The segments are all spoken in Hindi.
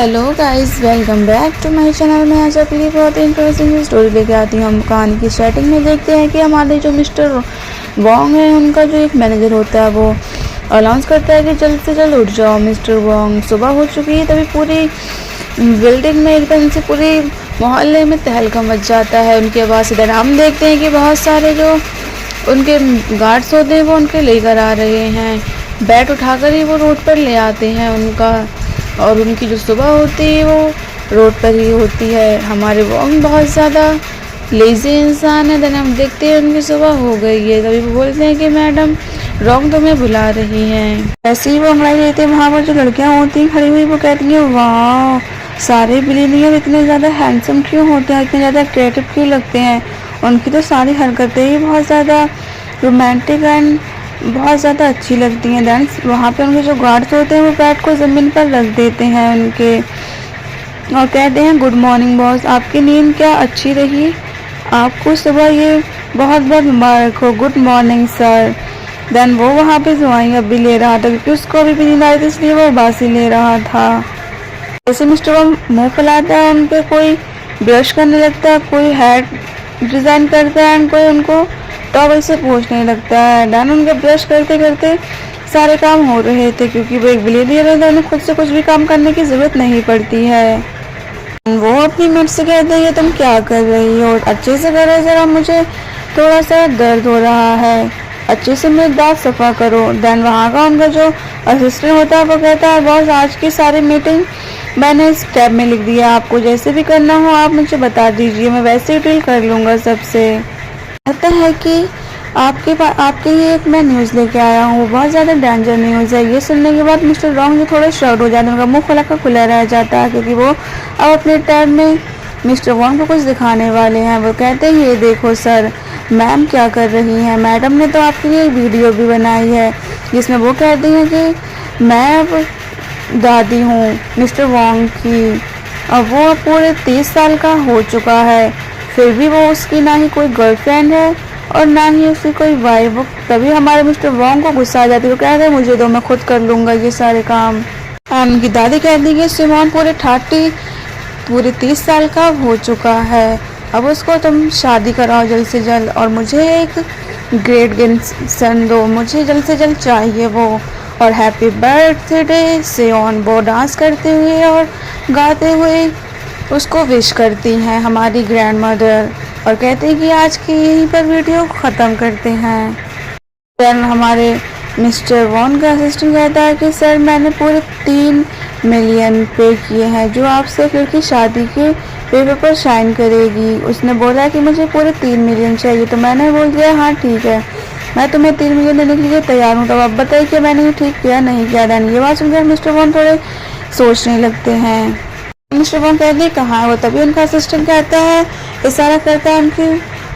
Hello guys, welcome back to my channel. मैं आज आपके लिए बहुत ही इंटरेस्टिंग स्टोरी लेके आती हूँ। हम कहानी की स्टार्टिंग में देखते हैं कि हमारे जो मिस्टर वोंग है, उनका जो एक मैनेजर होता है वो अनाउंस करता है कि जल्द से जल्द उठ जाओ मिस्टर वोंग, सुबह हो चुकी है। तभी पूरी बिल्डिंग में एकदम से पूरे मोहल्ले में तहलका मच जाता है उनकी आवाज़ से। देन हम देखते हैं कि बहुत सारे जो उनके गार्ड्स होते हैं वो उनके लेकर आ रहे हैं, बैट उठाकर ही वो रोड पर ले आते हैं उनका, और उनकी जो सुबह होती है वो रोड पर ही होती है। हमारे वोंग बहुत ज़्यादा लेज़ी इंसान है। देन हम देखते हैं उनकी सुबह हो गई है, तभी वो बोलते हैं कि मैडम रोंग तुम्हें बुला रही हैं। ऐसे ही वो हमारे रहते हैं, वहाँ पर जो लड़कियाँ होती हैं खड़ी हुई, वो कहती हैं वाह, सारे बिलियनियर इतने ज़्यादा हैंडसम क्यों होते हैं, इतने ज़्यादा क्रिएटिव क्यों लगते हैं, उनकी तो सारी हरकतें ही बहुत ज़्यादा रोमांटिक एंड बहुत ज़्यादा अच्छी लगती हैं। दैन वहाँ पे उनके जो गार्ड्स होते हैं वो बैट को ज़मीन पर रख देते हैं उनके, और कहते हैं गुड मॉर्निंग बॉस, आपकी नींद क्या अच्छी रही, आपको सुबह ये बहुत बहुत मुबारक हो, गुड मॉर्निंग सर। देन वो वहाँ पे दुआएं भी ले रहा था क्योंकि उसको अभी भी नींद आई थी, इसलिए वो बासी ले रहा था। जैसे मिस्टर वो मुँह फैलाता है, उन पर कोई ब्रश करने लगता है, कोई हेयर डिज़ाइन करता है एंड कोई उनको टॉवल से पोंछने लगता है। डैन उनके ब्रश करते करते सारे काम हो रहे थे क्योंकि वो एक बिलियनियर है, उन्हें खुद से कुछ भी काम करने की ज़रूरत नहीं पड़ती है। वो अपनी मेट से कहते हैं ये तुम क्या कर रही हो, अच्छे से करो ज़रा, मुझे थोड़ा सा दर्द हो रहा है, अच्छे से मेरे दांत सफ़ा करो। देन वहाँ का उनका जो असिस्टेंट होता है वो कहता है बॉस, आज की सारी मीटिंग मैंने इस टैब में लिख दिया, आपको जैसे भी करना हो आप मुझे बता दीजिए, मैं वैसे ही डील कर लूँगा सबसे। कहता है कि आपके लिए एक मैं न्यूज़ लेके आया हूँ, बहुत ज़्यादा डेंजर न्यूज़ है। ये सुनने के बाद मिस्टर रोंग जो थोड़े शॉक हो जाते हैं, उनका मुंह खुला का खुला रह जाता है क्योंकि वो अब अपने टैब में मिस्टर वोंग को कुछ दिखाने वाले हैं। वो कहते हैं ये देखो सर, मैम क्या कर रही हैं, मैडम ने तो आपके लिए एक वीडियो भी बनाई है जिसमें वो कहती हैं कि मैं अब दादी हूँ मिस्टर वोंग की, और वो पूरे 30 साल का हो चुका है, फिर भी वो उसकी ना ही कोई गर्लफ्रेंड है और ना ही उसकी कोई वाइफ। तभी हमारे मिस्टर वोंग को गुस्सा आ जाती है, वो कहते हैं मुझे दो, मैं खुद कर लूँगा ये सारे काम। उनकी दादी कहती है कि सिमोन पूरे 30 साल का हो चुका है, अब उसको तुम शादी कराओ जल्द से जल्द, और मुझे एक ग्रेट ग्रैंडसन दो, मुझे जल्द से जल्द चाहिए वो, और हैप्पी बर्थडे सिमोन। वो डांस करते हुए और गाते हुए उसको विश करती हैं हमारी ग्रैंड मदर, और कहते हैं कि आज की यहीं पर वीडियो ख़त्म करते हैं। देन हमारे मिस्टर वोंग का असिस्टेंट कहता है कि सर मैंने पूरे 3 मिलियन पे किए हैं जो आप सिर्फ लड़की शादी के पेपर पर साइन करेगी। उसने बोला कि मुझे पूरे 3 मिलियन चाहिए, तो मैंने बोल दिया हाँ ठीक है, मैं तुम्हें 3 मिलियन देने के लिए तैयार हूँ, तो आप बताइए कि मैंने ये ठीक किया नहीं किया। देन ये बात सुनकर मिस्टर वोंग थोड़े सोचने लगते हैं। मिस्टर वोंग कहते हैं कहाँ है वो, तभी उनका असिस्टेंट कहता है, इशारा करता है उनकी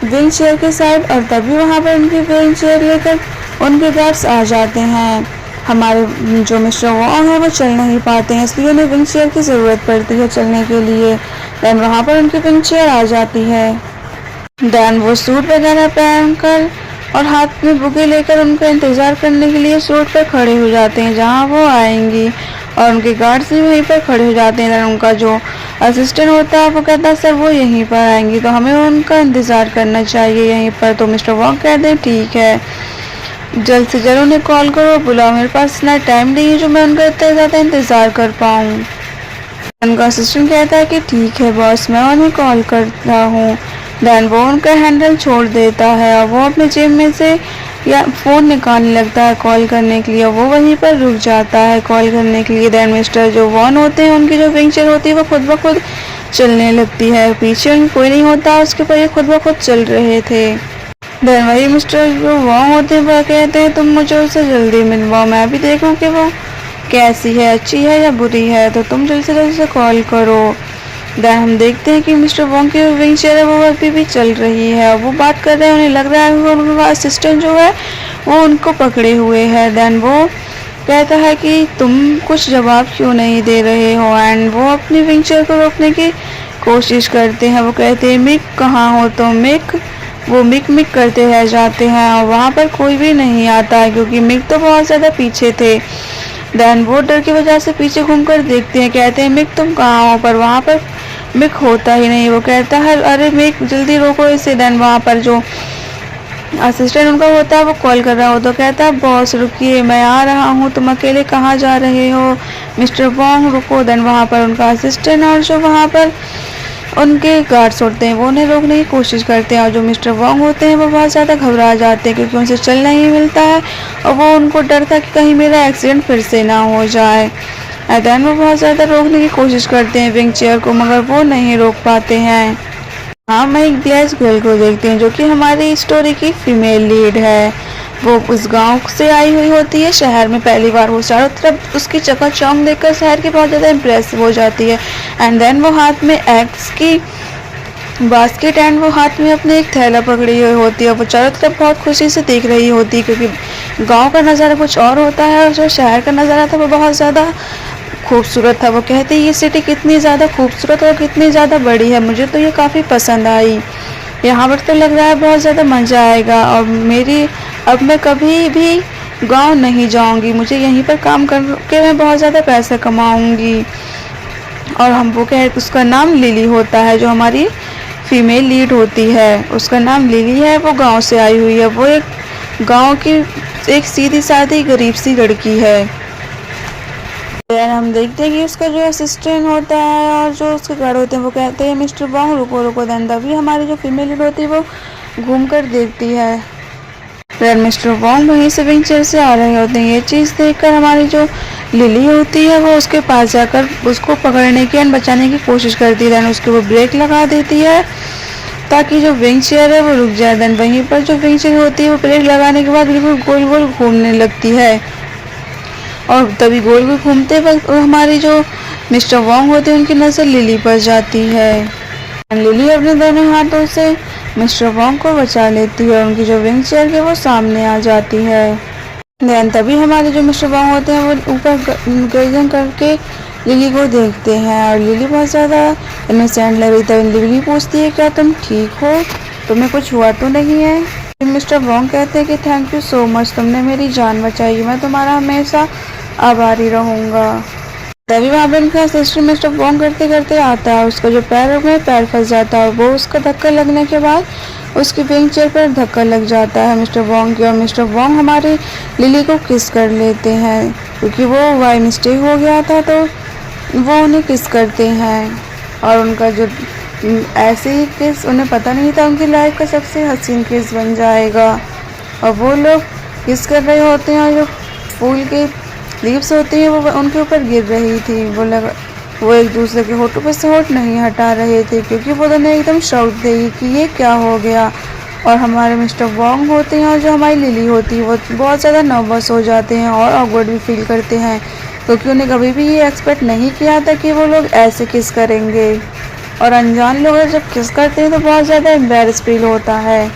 व्हील चेयर के साइड, और तभी वहाँ पर उनकी व्हील चेयर लेकर उनके गार्ड्स आ जाते हैं। हमारे जो मिस्टर वोंग है वो चल नहीं पाते हैं, इसलिए उन्हें व्हील चेयर की ज़रूरत पड़ती है चलने के लिए। देन वहाँ पर उनकी व्हील चेयर आ जाती है। देन वो सूट वगैरह पहनकर और हाथ में बुके लेकर उनका इंतज़ार करने के लिए सूट पर खड़े हो जाते हैं जहाँ वो आएंगी, और उनके गार्ड्स भी वहीं पर खड़े हो जाते हैं। उनका जो असिस्टेंट होता है वो कहता है सर वो यहीं पर आएंगी, तो हमें उनका इंतज़ार करना चाहिए यहीं पर। तो मिस्टर वोंग कहते हैं ठीक है, जल्द से जल्द उन्हें कॉल करो, बुलाओ, मेरे पास इतना टाइम नहीं है जो मैं उनका इतना ज़्यादा इंतज़ार कर पाऊँ। उनका असिस्टेंट कहता है कि ठीक है बॉस, मैं उन्हें कॉल करता हूँ। देन वो उनका हैंडल छोड़ देता है और वो अपने जेब में से या फ़ोन निकालने लगता है कॉल करने के लिए, वो वहीं पर रुक जाता है कॉल करने के लिए। देन मिस्टर जो वॉन होते हैं, उनकी जो व्हील चेयर होती है वो खुद ब खुद चलने लगती है, पीछे उनकी कोई नहीं होता, उसके ऊपर ये खुद ब खुद चल रहे थे। देन वही मिस्टर जो वॉन होते हैं वो कहते हैं तुम मुझे उससे जल्दी मिलवाओ, मैं भी देखूँ कि वो कैसी है, अच्छी है या बुरी है, तो तुम जल्द से जल्द उसे कॉल करो। देन हम देखते हैं कि मिस्टर वोंग की व्हील चेयर है वो अभी भी चल रही है, वो बात कर रहे हैं, उन्हें लग रहा है कि उनका असिस्टेंट जो है वो उनको पकड़े हुए है। देन वो कहता है कि तुम कुछ जवाब क्यों नहीं दे रहे हो, एंड वो अपनी व्हील चेयर को रोकने की कोशिश करते हैं। वो कहते हैं मिक कहाँ हो तुम, मिक। वो मिक मिक करते रह जाते हैं और वहाँ पर कोई भी नहीं आता है क्योंकि मिक तो बहुत ज़्यादा पीछे थे। देन वो डर की वजह से पीछे घूमकर देखते हैं, कहते हैं मिक तुम कहाँ हो, पर वहाँ पर मिक होता ही नहीं। वो कहता है अरे मिक जल्दी रोको इसे। देन वहाँ पर जो असिस्टेंट उनका होता है वो कॉल कर रहा हो तो कहता है बॉस रुकिए मैं आ रहा हूँ, तुम अकेले कहाँ जा रहे हो, मिस्टर वोंग रुको। देन वहाँ पर उनका असिस्टेंट और जो वहाँ पर उनके गार्ड्स होते हैं वो उन्हें रोकने की कोशिश करते हैं और जो मिस्टर वोंग होते हैं वो बहुत ज़्यादा घबरा जाते हैं क्योंकि उनसे चल नहीं मिलता है और वो उनको डर था कि कहीं मेरा एक्सीडेंट फिर से ना हो जाए। देन वो बहुत ज़्यादा रोकने की कोशिश करते हैं विंग चेयर को, मगर वो नहीं रोक पाते हैं। हाँ मैं एक ग्लेस गर्ल को देखती हूँ जो कि हमारी स्टोरी की फीमेल लीड है। वो उस गांव से आई हुई होती है शहर में पहली बार। वो चारों तरफ उसकी चकाचौंध देखकर शहर की बहुत ज़्यादा इम्प्रेसिव हो जाती है। एंड देन वो हाथ में एग्स की बास्केट एंड वो हाथ में अपने एक थैला पकड़ी हुई होती है। वो चारों तरफ बहुत खुशी से देख रही होती है क्योंकि गांव का नज़ारा कुछ और होता है और जो शहर का नज़ारा था वो बहुत ज़्यादा खूबसूरत था। वो कहती है ये सिटी कितनी ज़्यादा खूबसूरत और कितनी ज़्यादा बड़ी है, मुझे तो ये काफ़ी पसंद आई। यहाँ पर तो लग रहा है बहुत ज़्यादा मज़ा आएगा और अब मैं कभी भी गांव नहीं जाऊंगी, मुझे यहीं पर काम करके मैं बहुत ज़्यादा पैसा कमाऊंगी। और हम वो कह उसका नाम लिली होता है जो हमारी फीमेल लीड होती है, उसका नाम लिली है। वो गांव से आई हुई है, वो एक गांव की एक सीधी सादी गरीब सी लड़की है। यार हम देखते हैं कि उसका जो असिस्टेंट होता है और जो उसके गार्ड होते हैं वो कहते हैं मिस्टर वोंग रुको रुको। देन तभी हमारी जो फीमेल लीड होती है वो घूम कर देखती है। फिर मिस्टर वोंग वहीं से विंग चेयर से आ रहे होते हैं। ये चीज़ देखकर हमारी जो लिली होती है वो उसके पास जाकर उसको पकड़ने की एंड बचाने की कोशिश करती है। देन उसके वो ब्रेक लगा देती है ताकि जो विंग चेयर है वो रुक जाए। देन वहीं पर जो विंग चेयर होती है वो ब्रेक लगाने के बाद बिल्कुल गोल गोल घूमने लगती है और तभी गोल गोल घूमते वक्त हमारी जो मिस्टर वोंग होते हैं उनकी नज़र लिली पर जाती है। लिली अपने दोनों हाथों से मिस्टर वोंग को बचा लेती है और उनकी जो विंग चेयर है वो सामने आ जाती है। देन तभी हमारे जो मिस्टर वोंग होते हैं वो ऊपर गर्दन करके लिली को देखते हैं और लिली बहुत ज़्यादा इनोसेंट लग रही थी। लिली पूछती है क्या तुम ठीक हो, तुम्हें कुछ हुआ तो नहीं है। मिस्टर वोंग कहते हैं कि थैंक यू सो मच, तुमने मेरी जान बचाई, मैं तुम्हारा हमेशा आभारी रहूँगा। तभी वहाँ पर उनका असिस्टेंट मिस्टर वोंग करते करते आता है, उसका जो पैर फंस जाता है। वो उसका धक्का लगने के बाद उसकी विंग चेयर पर धक्का लग जाता है मिस्टर वोंग की और मिस्टर वोंग हमारी लिली को किस कर लेते हैं क्योंकि वो बाय मिस्टेक हो गया था तो वो उन्हें किस करते हैं। और उनका जो ऐसे ही किस उन्हें पता नहीं था उनकी लाइफ का सबसे हसीन किस बन जाएगा। और वो लोग किस कर रहे होते हैं और जो फूल के लीव्स होती हैं वो उनके ऊपर गिर रही थी। वो एक दूसरे के होठों पर से होठ नहीं हटा रहे थे क्योंकि वो दोनों एकदम शॉक थे कि ये क्या हो गया। और हमारे मिस्टर वोंग होते हैं और जो हमारी लिली होती है वो बहुत ज़्यादा नर्वस हो जाते हैं और ऑकवर्ड भी फील करते हैं क्योंकि उन्हें कभी भी ये एक्सपेक्ट नहीं किया था कि वो लोग ऐसे किस करेंगे। और अनजान लोग जब किस करते हैं तो बहुत ज़्यादा एम्बैरेस फील होता है।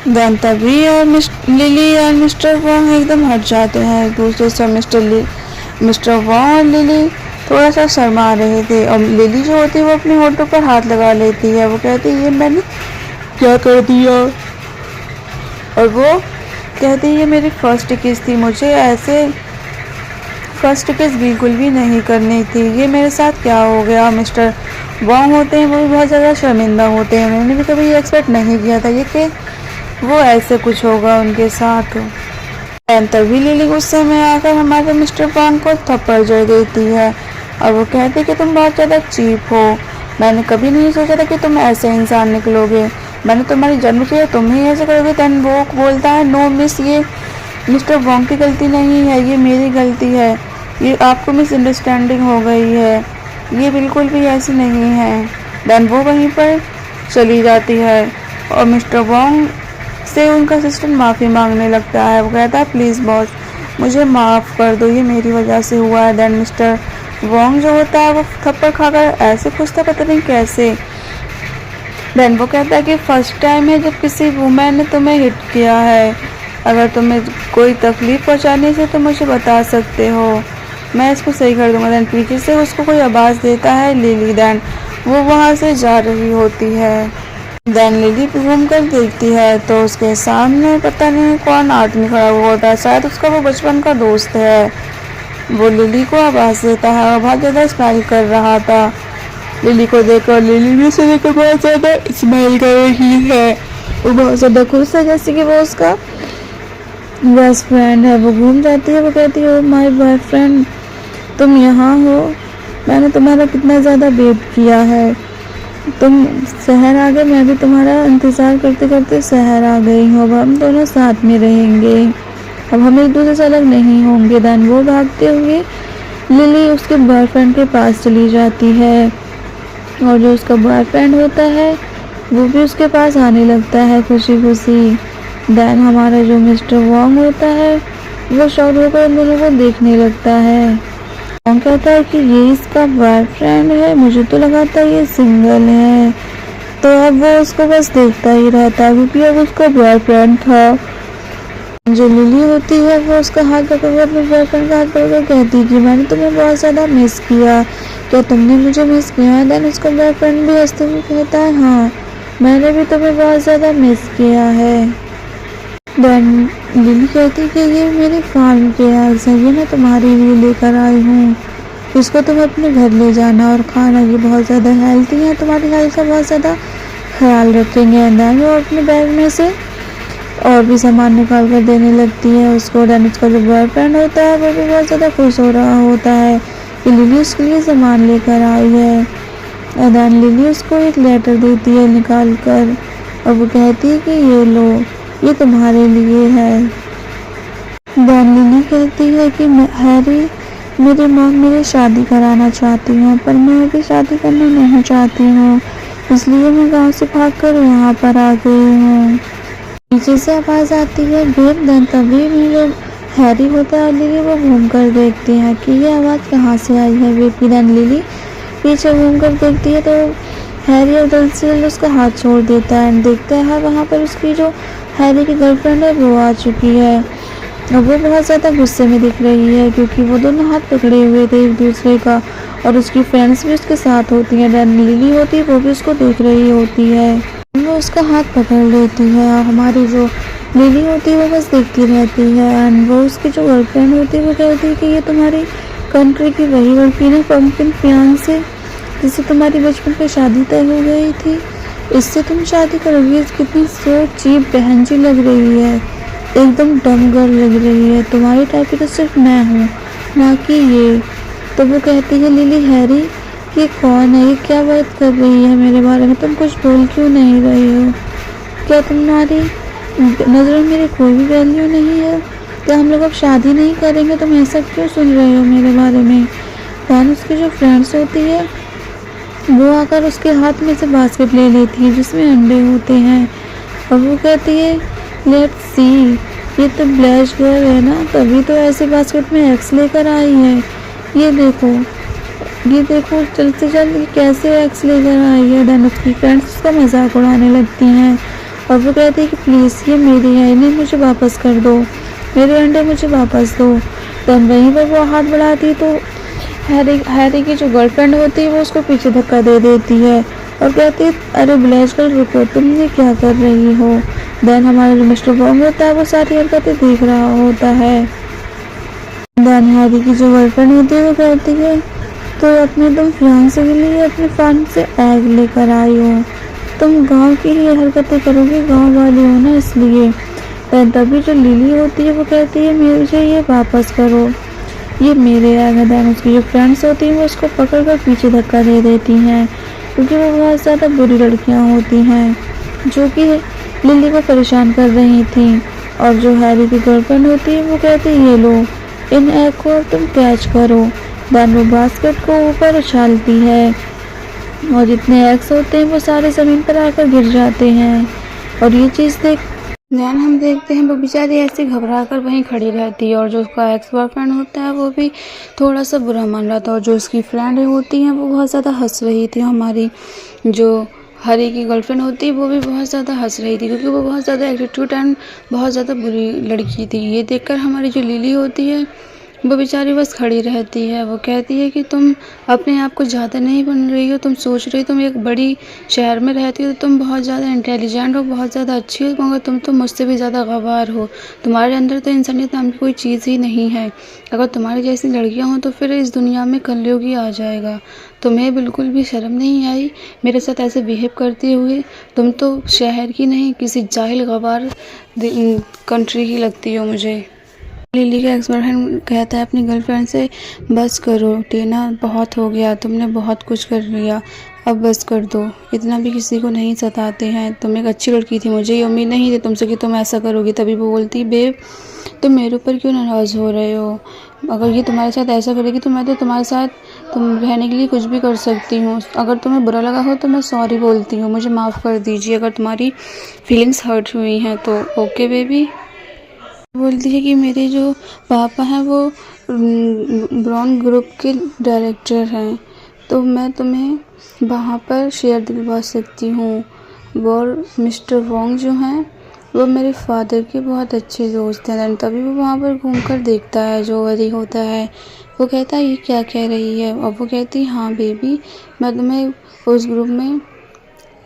देन तभी और लिली और मिस्टर वोंग एकदम हट जाते हैं एक दूसरे से। मिस्टर वोंग और लिली थोड़ा सा शर्मा रहे थे और लिली जो होती है वो अपने होठों पर हाथ लगा लेती है। वो कहती है ये मैंने क्या कर दिया, और वो कहती है ये मेरी फर्स्ट किस थी, मुझे ऐसे फर्स्ट किस बिल्कुल भी नहीं करनी थी, ये मेरे साथ क्या हो गया। मिस्टर वोंग होते हैं वो भी बहुत ज़्यादा शर्मिंदा होते हैं, उन्होंने भी कभी ये एक्सपेक्ट नहीं किया था ये कि वो ऐसे कुछ होगा उनके साथ। तभी लिली गुस्से में आकर हमारे मिस्टर वोंग को थप्पड़ जड़ देती है और वो कहती है कि तुम बहुत ज़्यादा चीप हो, मैंने कभी नहीं सोचा था कि तुम ऐसे इंसान निकलोगे, मैंने तुम्हारी जन्म किया तुम ही ऐसे करोगे। देन वो बोलता है नो मिस, ये मिस्टर वोंग की गलती नहीं है, ये मेरी गलती है, ये आपको मिसअंडरस्टैंडिंग हो गई है, ये बिल्कुल भी ऐसी नहीं है। देन वो वहीं पर चली जाती है और मिस्टर वोंग से उनका असिस्टेंट माफ़ी मांगने लगता है। वो कहता है प्लीज़ बॉस मुझे माफ़ कर दो, ये मेरी वजह से हुआ है। देन मिस्टर वोंग जो होता है वो थप्पड़ खाकर ऐसे खुश था पता नहीं कैसे। देन वो कहता है कि फर्स्ट टाइम है जब किसी वुमेन ने तुम्हें हिट किया है, अगर तुम्हें कोई तकलीफ़ पहुंचाने से तो मुझे बता सकते हो, मैं इसको सही कर दूंगा। देन पीछे से उसको कोई आवाज़ देता है लिली। देन वो वहाँ से जा रही होती है। देन लिली घूम कर देखती है तो उसके सामने पता नहीं कौन आदमी खड़ा हुआ होता है, शायद उसका वो बचपन का दोस्त है। वो लिली को आवाज देता है और बहुत ज़्यादा स्माइल कर रहा था। लिली को देखकर लिली भी उसे देखकर बहुत ज़्यादा स्माइल कर रही है। वो बहुत ज़्यादा खुश है जैसे कि वो उसका बेस्ट फ्रेंड है। वो घूम जाती है, वो कहती है, ओ माय बॉयफ्रेंड, तुम यहाँ हो, मैंने तुम्हारा कितना ज़्यादा वेट किया है। तुम शहर आ गए, मैं भी तुम्हारा इंतज़ार करते करते शहर आ गई हूँ। अब हम दोनों साथ में रहेंगे, अब हम एक दूसरे से अलग नहीं होंगे। देन वो भागते हुए लिली उसके बॉयफ्रेंड के पास चली जाती है और जो उसका बॉयफ्रेंड होता है वो भी उसके पास आने लगता है खुशी खुशी। देन हमारा जो मिस्टर वॉन्ग होता है वो शॉक होकर उन दोनों को देखने लगता है। वॉन्ग कहता है कि ये इसका बॉयफ्रेंड है, मुझे तो लगा था ये सिंगल है। तो अब वो उसको बस देखता ही रहता है क्योंकि अब उसका बॉयफ्रेंड था। जो लिली होती है वो उसका हाथ पकड़कर अपने बॉयफ्रेंड का हाथ पकड़कर कहती है कि मैंने तुम्हें बहुत ज़्यादा मिस किया, क्या तुमने मुझे मिस किया? देन उसका बॉयफ्रेंड भी हंसते हुए कहता है, हाँ मैंने भी तुम्हें बहुत ज़्यादा मिस किया है। देन लिली कहती है कि ये मेरे फार्म के एग्स हैं, ये मैं तुम्हारे लिए लेकर आई हूँ, इसको तुम अपने घर ले जाना और खाना, ये बहुत ज़्यादा हेल्थी है, तुम्हारी हेल्थ का बहुत ज़्यादा ख्याल रखेंगे। देन वो अपने बैग में से और भी सामान निकाल कर देने लगती है उसको। देन उसका जो बॉयफ्रेंड होता है वो भी बहुत ज़्यादा खुश हो रहा होता है कि लिली उसके लिए सामान लेकर आई है। देन लिली उसको एक लेटर देती है निकाल कर और वो कहती है कि ये लो, ये तुम्हारे लिए है। देन लिली कहती है कि हैरी, मेरी माँ मेरी शादी कराना चाहती है पर मैं अभी शादी करना नहीं चाहती हूँ, इसलिए मैं गाँव से भाग कर यहाँ पर आ गई हूँ। पीछे से आवाज आती है बेब। देन तभी भी जो हैरी होता है और लिली वो घूम कर देखते हैं कि ये आवाज़ कहाँ से आई है बेब की। देन लिली पीछे घूम कर देखती है तो हैरी और दलसी उसका हाथ छोड़ देता है एंड देखता है वहाँ पर उसकी जो हैरी की गर्लफ्रेंड है वो आ चुकी है और वो बहुत ज़्यादा गुस्से में दिख रही है क्योंकि वो दोनों हाथ पकड़े हुए थे एक दूसरे का और उसकी फ्रेंड्स भी उसके साथ होती हैं। देन लिली होती है वो भी उसको देख रही होती है, वो उसका हाथ पकड़ लेती है और हमारी जो लिली होती है वो बस देखती रहती है एंड वो उसकी जो गर्लफ्रेंड होती है वो कहती है कि ये तुम्हारी कंट्री की वही लड़की ना, पंपकिन फियांसे, जिससे तुम्हारी बचपन में शादी तय हो गई थी, इससे तुम शादी करोगी? कितनी सो चीप बहन जी लग रही है, एकदम डम गर्ल लग रही है, तुम्हारी टाइप की तो सिर्फ मैं हूँ ना कि ये। तो वो कहती है लिली, हैरी ये कौन है, ये क्या बात कर रही है मेरे बारे में, तुम कुछ बोल क्यों नहीं रही हो? क्या तुम्हारी नज़रों में मेरी कोई भी वैल्यू नहीं है? क्या हम लोग अब शादी नहीं करेंगे? तुम ऐसा क्यों सुन रहे हो मेरे बारे में? दैन उसकी जो फ्रेंड्स होती है वो आकर उसके हाथ में से बास्केट ले लेती है जिसमें अंडे होते हैं और वो कहती है लेट्स सी, ये तो ब्लैश गर्ल है ना, तभी तो ऐसे बास्केट में एग्स लेकर आई है। ये देखो जल्द से जल्द ये कैसे एग्स लेकर आई है। देन उसकी फ्रेंड्स उसका मजाक उड़ाने लगती हैं और वो कहती है कि प्लीज़ ये मेरी है, इन्हें मुझे वापस कर दो, मेरे अंडे मुझे वापस दो। देन वहीं पर वो हाथ बढ़ाती तो हैरी की जो गर्लफ्रेंड होती है वो उसको पीछे धक्का दे देती है और कहती है अरे ब्लैश गर्ल रुको, तुम ये क्या कर रही हो? देन हमारा जो मिस्टर वॉन्ग होता है वो सारी हरकतें देख रहा होता है। देन हैरी की जो गर्लफ्रेंड होती है वो कहती है तो तुम फियांसे के लिए अपने फार्म से एग लेकर आई हो, तुम गांव की ही हरकतें करोगे, गांव वाले हो ना इसलिए। तभी जो लिली होती है वो कहती है मुझे ये वापस करो, ये मेरे एग है। देन उसकी जो फ्रेंड्स होती हैं वो उसको पकड़ कर पीछे धक्का दे देती हैं क्योंकि वो बहुत ज़्यादा बुरी लड़कियां होती हैं जो कि लिली को परेशान कर रही थी। और जो हैरी की गर्लफ्रेंड होती है वो कहती है ये लो, इन एग को अब तुम कैच करो। देन वो बास्केट को ऊपर उछालती है और जितने एग्स होते हैं वो सारे ज़मीन पर आकर गिर जाते हैं और ये चीज़ देन हम देखते हैं वो बेचारी ऐसे घबरा कर वहीं खड़ी रहती है और जो उसका एक्स बॉयफ्रेंड होता है वो भी थोड़ा सा बुरा मान रहा था और जो उसकी फ्रेंड होती हैं वो बहुत ज़्यादा हंस रही थी। हमारी जो हैरी की गर्लफ्रेंड होती है वो भी बहुत ज़्यादा हंस रही थी क्योंकि वो बहुत ज़्यादा एटीट्यूड एंड बहुत ज़्यादा बुरी लड़की थी। ये देखकर हमारी जो लिली होती है वो बेचारी बस खड़ी रहती है। वो कहती है कि तुम अपने आप को ज़्यादा नहीं बन रही हो, तुम सोच रही हो तुम एक बड़ी शहर में रहती हो तो तुम बहुत ज़्यादा इंटेलिजेंट हो, बहुत ज़्यादा अच्छी हो, मगर तुम तो मुझसे भी ज़्यादा गँवार हो। तुम्हारे अंदर तो इंसानियत नाम की कोई चीज़ ही नहीं है। अगर तुम्हारी जैसी लड़कियाँ हों तो फिर इस दुनिया में कलयुग ही आ जाएगा। तुम्हें बिल्कुल भी शर्म नहीं आई मेरे साथ ऐसे बिहेव करते हुए? तुम तो शहर की नहीं, किसी जाहिल गँवार कंट्री की लगती हो मुझे। लिली का एक्स बॉयफ्रेंड कहता है अपनी गर्लफ्रेंड से, बस करो टीना, बहुत हो गया, तुमने बहुत कुछ कर लिया, अब बस कर दो। इतना भी किसी को नहीं सताते हैं। तुम एक अच्छी लड़की थी, मुझे ये उम्मीद नहीं थी तुमसे कि तुम ऐसा करोगी। तभी वो बोलती, बेब तुम मेरे ऊपर क्यों नाराज़ हो रहे हो? अगर ये तुम्हारे साथ ऐसा करेगी तो मैं तो तुम्हारे साथ तुम रहने के लिए कुछ भी कर सकती हूँ। अगर तुम्हें बुरा लगा हो तो मैं सॉरी बोलती हूँ, मुझे माफ़ कर दीजिए। अगर तुम्हारी फीलिंग्स हर्ट हुई हैं तो ओके बेबी। बोलती है कि मेरे जो पापा हैं वो ब्राउन ग्रुप के डायरेक्टर हैं, तो मैं तुम्हें वहाँ पर शेयर दिलवा सकती हूँ। और मिस्टर वोंग जो हैं वो मेरे फादर के बहुत अच्छे दोस्त हैं। तभी वो वहाँ पर घूमकर देखता है जो वही होता है। वो कहता है ये क्या कह रही है? और वो कहती है हाँ बेबी, मैं तुम्हें उस ग्रुप में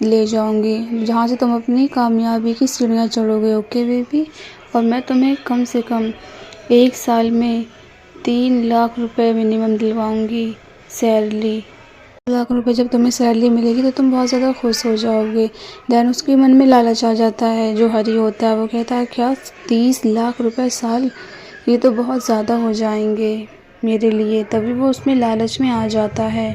ले जाऊंगी जहाँ से तुम अपनी कामयाबी की सीढ़ियाँ चढ़ोगे। Okay baby. और मैं तुम्हें कम से कम 1 साल में 3 लाख रुपए मिनिमम दिलवाऊंगी सैलरी। 3 लाख रुपए जब तुम्हें सैलरी मिलेगी तो तुम बहुत ज़्यादा खुश हो जाओगे। देन उसके मन में लालच आ जाता है। जो हरी होता है वो कहता है क्या 30 लाख रुपए साल, ये तो बहुत ज़्यादा हो जाएंगे मेरे लिए। तभी वो उसमें लालच में आ जाता है।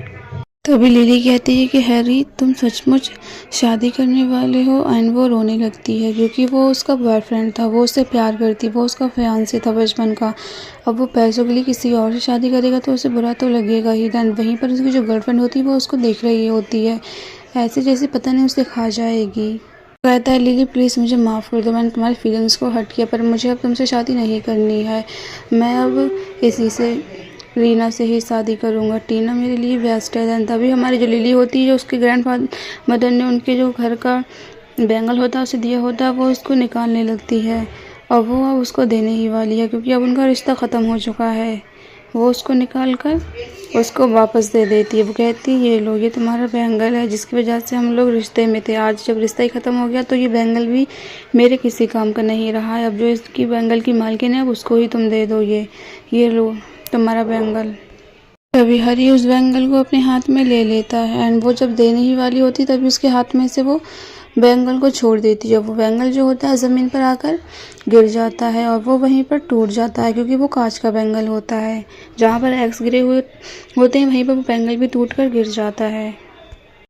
तभी लिली कहती है कि हैरी तुम सचमुच शादी करने वाले हो। एंड वो रोने लगती है क्योंकि वो उसका बॉयफ्रेंड था, वो उससे प्यार करती, वो उसका फियांसे था बचपन का। अब वो पैसों के लिए किसी और से शादी करेगा तो उसे बुरा तो लगेगा ही। दैन वहीं पर उसकी जो गर्लफ्रेंड होती है वो उसको देख रही होती है ऐसे जैसे पता नहीं उसे खा जाएगी। कहता है लिली प्लीज़ मुझे माफ़ कर दो, मैंने तुम्हारी फीलिंग्स को हर्ट किया, पर मुझे अब तुमसे शादी नहीं करनी है। मैं अब इसी से रीना से ही शादी करूँगा। टीना मेरे लिए बेस्ट है। दैन तभी हमारी जो लिली होती है, जो उसके ग्रैंड मदर ने उनके जो घर का बैंगल होता है उसे दिया होता है, वो उसको निकालने लगती है। और वो अब उसको देने ही वाली है क्योंकि अब उनका रिश्ता ख़त्म हो चुका है। वो उसको निकाल कर उसको वापस दे देती है। वो कहती है ये लो, ये तुम्हारा बैंगल है जिसकी वजह से हम लोग रिश्ते में थे। आज जब रिश्ता ही ख़त्म हो गया तो ये बैंगल भी मेरे किसी काम का नहीं रहा है। अब जो इसकी बैंगल की मालकिन है अब उसको ही तुम दे दो। ये लो तुम्हारा बैंगल। तभी हरी उस बैंगल को अपने हाथ में ले लेता है। एंड वो जब देने ही वाली होती तभी उसके हाथ में से वो बैंगल को छोड़ देती है। वो बैंगल जो होता है ज़मीन पर आकर गिर जाता है और वो वहीं पर टूट जाता है क्योंकि वो कांच का बैंगल होता है। जहाँ पर एग्स गिरे हुए होते हैं वहीं पर वो बैंगल भी टूट कर गिर जाता है।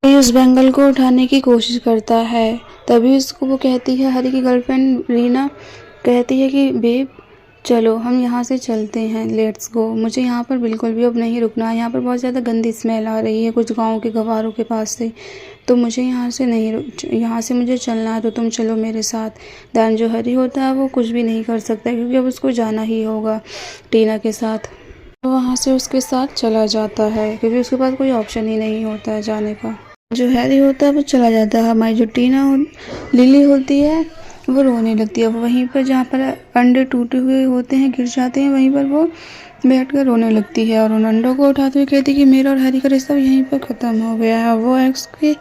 हरी उस बैंगल को उठाने की कोशिश करता है। तभी उसको वो कहती है, हरी की गर्लफ्रेंड रीना कहती है कि बेब चलो हम यहाँ से चलते हैं, लेट्स गो। मुझे यहाँ पर बिल्कुल भी अब नहीं रुकना है। यहाँ पर बहुत ज़्यादा गंदी स्मेल आ रही है कुछ गाँव के गवारों के पास से, तो मुझे यहाँ से मुझे चलना है, तो तुम चलो मेरे साथ। दैन जो हरी होता है वो कुछ भी नहीं कर सकता क्योंकि अब उसको जाना ही होगा टीना के साथ। तो वहाँ से उसके साथ चला जाता है क्योंकि उसके पास कोई ऑप्शन ही नहीं होता है जाने का। जो हैरी होता है वो चला जाता है। हमारी जो लिली होती है वो रोने लगती है। वो वहीं पर जहाँ पर अंडे टूटे हुए होते हैं गिर जाते हैं वहीं पर वो बैठ कर रोने लगती है और उन अंडों को उठाते हुए कहती है कि मेरा और हैरी का रिश्ता यहीं पर ख़त्म हो गया है। वो एक्स के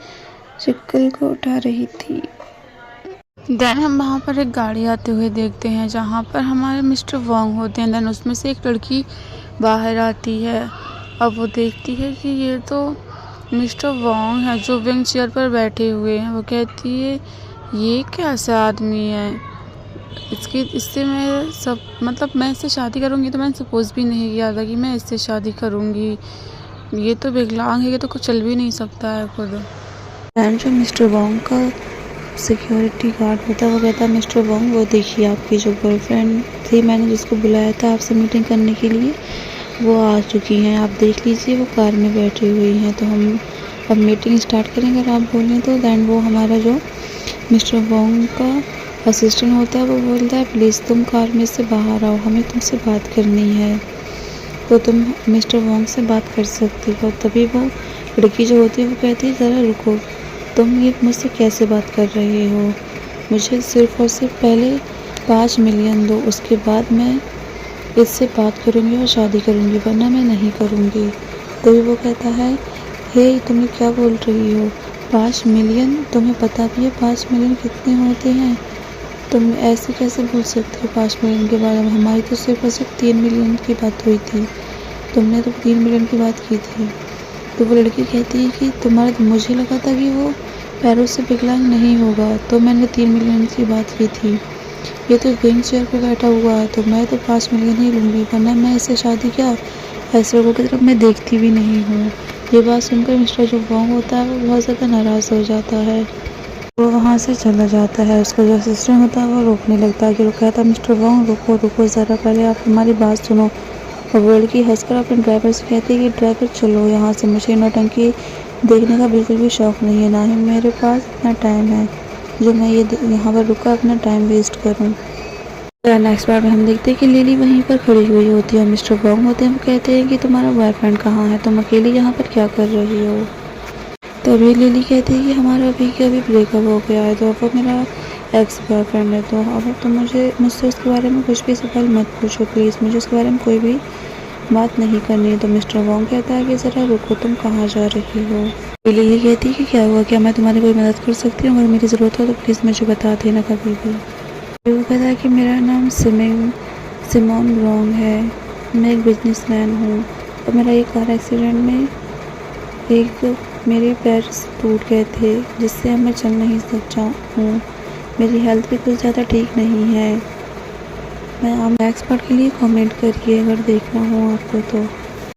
शिकल को उठा रही थी। देन हम वहाँ पर एक गाड़ी आते हुए देखते हैं जहाँ पर हमारे मिस्टर वोंग होते हैं। देन उसमें से एक लड़की बाहर आती है। अब वो देखती है कि ये तो मिस्टर वोंग है जो व्हील चेयर पर बैठे हुए हैं। वो कहती है ये कैसा आदमी है, इससे मैं इससे शादी करूँगी। तो मैंने सपोज भी नहीं किया था कि मैं इससे शादी करूँगी। ये तो विकलांग है, ये तो कुछ चल भी नहीं सकता है खुद। एंड जो मिस्टर वोंग का सिक्योरिटी गार्ड होता है वो कहता है मिस्टर वोंग वो देखिए आपकी जो गर्लफ्रेंड थी, मैंने जिसको बुलाया था आपसे मीटिंग करने के लिए, वो आ चुकी हैं। आप देख लीजिए वो कार में बैठी हुई हैं। तो हम अब मीटिंग स्टार्ट करेंगे अगर आप बोलें तो। दैन वो हमारा जो मिस्टर वोंग का असिस्टेंट होता है वो बोलता है प्लीज़ तुम कार में से बाहर आओ, हमें तुमसे बात करनी है। तो तुम मिस्टर वोंग से बात कर सकती हो। तभी वो लड़की जो होती है वो कहती है ज़रा रुको, तुम ये मुझसे कैसे बात कर रहे हो? मुझे सिर्फ और सिर्फ पहले 5 मिलियन दो, उसके बाद मैं इससे बात करूँगी और शादी करूँगी, वरना मैं नहीं करूँगी। तभी वो कहता है, हे तुम क्या बोल रही हो, 5 मिलियन? तुम्हें पता भी है 5 मिलियन कितने होते हैं? तुम ऐसे कैसे बोल सकते हो 5 मिलियन के बारे में? हमारी तो सिर्फ और सिर्फ 3 मिलियन की बात हुई थी, तुमने तो 3 मिलियन की बात की थी। तो वो लड़की कहती है कि तुम्हारा, मुझे लगा था कि वो पैरों से विकलांग नहीं होगा, तो मैंने 3 मिलियन की बात की थी। ये तो व्हील चेयर पर बैठा हुआ है, तो मैं तो 5 मिलियन ही लूँगी, वरना मैं इससे शादी क्या, ऐसे लोगों की तरफ मैं देखती भी नहीं हूँ। ये बात सुनकर मिस्टर जो वॉन्ग होता है वो बहुत ज़्यादा नाराज़ हो जाता है। वो वहाँ से चला जाता है। उसका जो असिस्टेंट होता है वो रोकने लगता है कि, वो कहता है मिस्टर वॉन्ग रुको रुको ज़रा, पहले आप हमारी बात सुनो। और वो लड़की हंसकर अपने ड्राइवर से कहती है कि ड्राइवर चलो यहाँ से, मुझे नौटंकी देखने का बिल्कुल भी शौक़ नहीं है, ना ही मेरे पास इतना टाइम है जो मैं ये यहाँ पर रुका अपना टाइम वेस्ट करूँ। नेक्स्ट पार्ट में हम देखते हैं कि लिली वहीं पर खड़ी हुई होती है। मिस्टर वॉन्ग होते हैं, वो कहते हैं कि तुम्हारा बॉयफ्रेंड कहाँ है, तुम अकेली यहाँ पर क्या कर रही हो? तभी लिली कहती है कि हमारा अभी के अभी ब्रेकअप हो गया है, तो अब वो मेरा एक्स बॉयफ्रेंड है, तो अब तुम मुझसे उसके बारे में कुछ भी सवाल मत पूछो प्लीज़, मुझे उसके बारे में कोई भी बात नहीं करनी है। तो मिस्टर वॉन्ग कहता है कि ज़रा रुको, तुम कहाँ जा रही हो? लिली कहती है कि क्या हुआ, क्या मैं तुम्हारी कोई मदद कर सकती हूँ? अगर मेरी ज़रूरत हो तो प्लीज़ मुझे बता देना कभी भी। वो कहता है कि मेरा नाम सिमोन वॉन्ग है, मैं एक बिजनेसमैन हूँ, और मेरा एक कार एक्सीडेंट में मेरे पैर टूट गए थे, जिससे अब मैं चल नहीं सकता हूँ, मेरी हेल्थ भी कुछ ज़्यादा ठीक नहीं है। मैं आप नेक्स्ट पार्ट के लिए कमेंट करिए अगर देखना हो आपको तो।